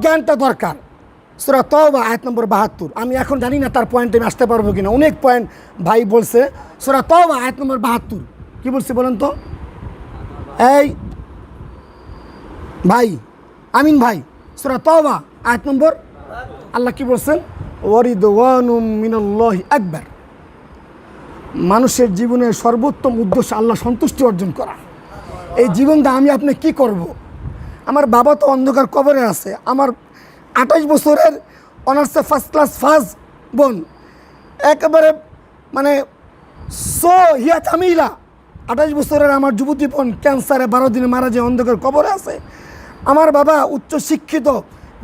জ্ঞানটা দরকার। সূরা তাওবা আয়াত নম্বর ৭২। আমি এখন জানি না তার পয়েন্টে আমি আসতে পারবো কিনা, অনেক পয়েন্ট ভাই বলছে। সূরা তাওবা আয়াত নম্বর ৭২ কী বলছে বলেন তো? এই ভাই আমিন ভাই, সূরা তাওবা আয়াত নম্বর, আল্লাহ কি বলছেন? ওয়ারিদওয়ানুম মিনাল্লাহি আকবার। মানুষের জীবনের সর্বোত্তম উদ্দেশ্য আল্লাহ সন্তুষ্টি অর্জন করা। এই জীবনটা আমি আপনি কি করব? আমার বাবা তো অন্ধকার কবরে আছে, আমার ২৮ বছরের অনার্সে ফার্স্ট ক্লাস ফার্স্ট বোন, একেবারে মানে হিয়া তামিলা ২৮ বছরের আমার যুবতী বোন ক্যান্সারে ১২ দিনে মারা যায়, অন্ধকার কবরে আছে। আমার বাবা উচ্চ শিক্ষিত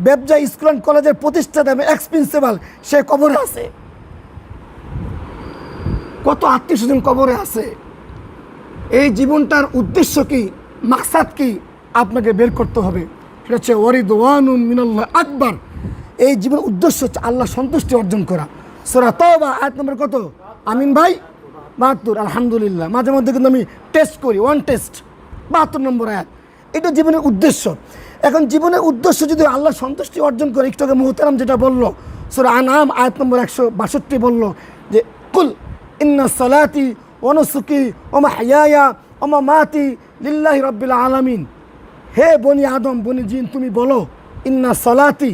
ব্যবসা স্কুল অ্যান্ড কলেজের প্রতিষ্ঠাতা এক্স প্রিন্সিপাল, সে কবরে আছে। কত আত্মীয় স্বজন কবরে আছে। এই জীবনটার উদ্দেশ্য কি, মাকসাদ কি, আপনাকে বের করতে হবে। সেটা হচ্ছে ওয়ারিদওয়ানুম মিনাল্লাহি আকবার। এই জীবনের উদ্দেশ্য হচ্ছে আল্লাহ সন্তুষ্টি অর্জন করা। সূরা তাওবা আয়াত নম্বর কত আমিন ভাই? ৭২। আলহামদুলিল্লাহ, মাঝে মধ্যে কিন্তু আমি টেস্ট করি, ওয়ান টেস্ট। ৭২ নম্বর আয়াত। এটা জীবনের উদ্দেশ্য। এখন জীবনের উদ্দেশ্য যদি আল্লাহ সন্তুষ্টি অর্জন করে, একটু আগে মুহতারাম যেটা বললো সূরা আনআম আয়াত নম্বর ১৬২ বললো যে কুল ইন্না সালাতি ওয়া নুসুকি ওয়া মাহইয়ায়া ওয়া মামাতি লিল্লাহি রাব্বিল আলামিন। হে বনি আদম, বনি জিন, তুমি বলো ইন্না সালাতি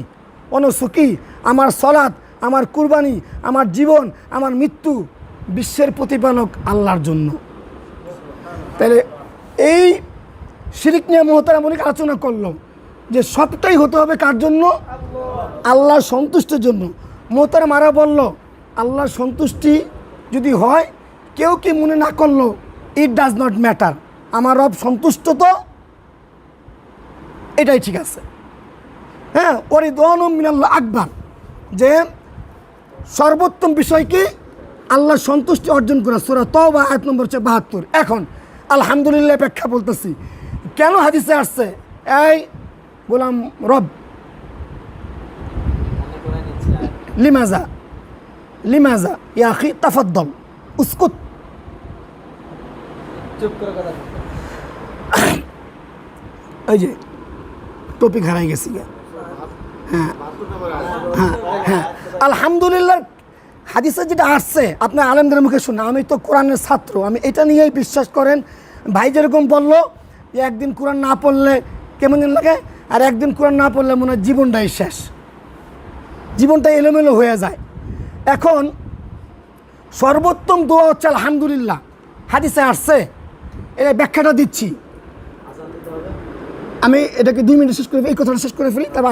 ওয়া নুসুকি, আমার সলাত, আমার কুরবানি, আমার জীবন, আমার মৃত্যু বিশ্বের প্রতিপালক আল্লাহর জন্য। তাহলে এই শিরিক নিয়ে মুহতারাম অনেক আলোচনা করলাম যে সবটাই হতে হবে কার জন্য? আল্লাহর সন্তুষ্টির জন্য। মুহতারাম আরা বলল আল্লাহর সন্তুষ্টি যদি হয়, কেউ কি মনে না করলো, ইট ডাজ নট ম্যাটার, আমার রব সন্তুষ্ট তো এটাই ঠিক আছে। হ্যাঁ, ওয়ারিদওয়ানুম মিনাল্লাহি আকবার, যে সর্বোত্তম বিষয় কি? আল্লাহর সন্তুষ্টি অর্জন করা। সূরা তাওবা আয়াত নম্বর ৭২। এখন আলহামদুলিল্লাহ ব্যাখ্যা বলতেছি কেন হাদিসে আসছে। এই গোলাম রব লিমাজা লিমাজা ইয়া আখি তাফাদ্দল উসকুত। এই যে টপিক হারাই গেছি। হ্যাঁ হ্যাঁ হ্যাঁ, আলহামদুলিল্লাহ হাদিসে যেটা আসছে আপনার আলেমদের মুখে শুনে, আমি তো কোরআনের ছাত্র, আমি এটা নিয়েই বিশ্বাস করেন। ভাই যেরকম বললো যে একদিন কোরআন না পড়লে কেমন লাগে, আর একদিন কোরআন না পড়লে মনে হয় জীবনটাই শেষ, জীবনটা এলোমেলো হয়ে যায়। এখন সর্বোত্তম দোয়া হচ্ছে আলহামদুলিল্লাহ, হাদিসে আসছে, এটা ব্যাখ্যাটা দিচ্ছি। আমি এটাকে ২ মিনিট শেষ করে এই কথাটা শেষ করে ফেলি, তারপর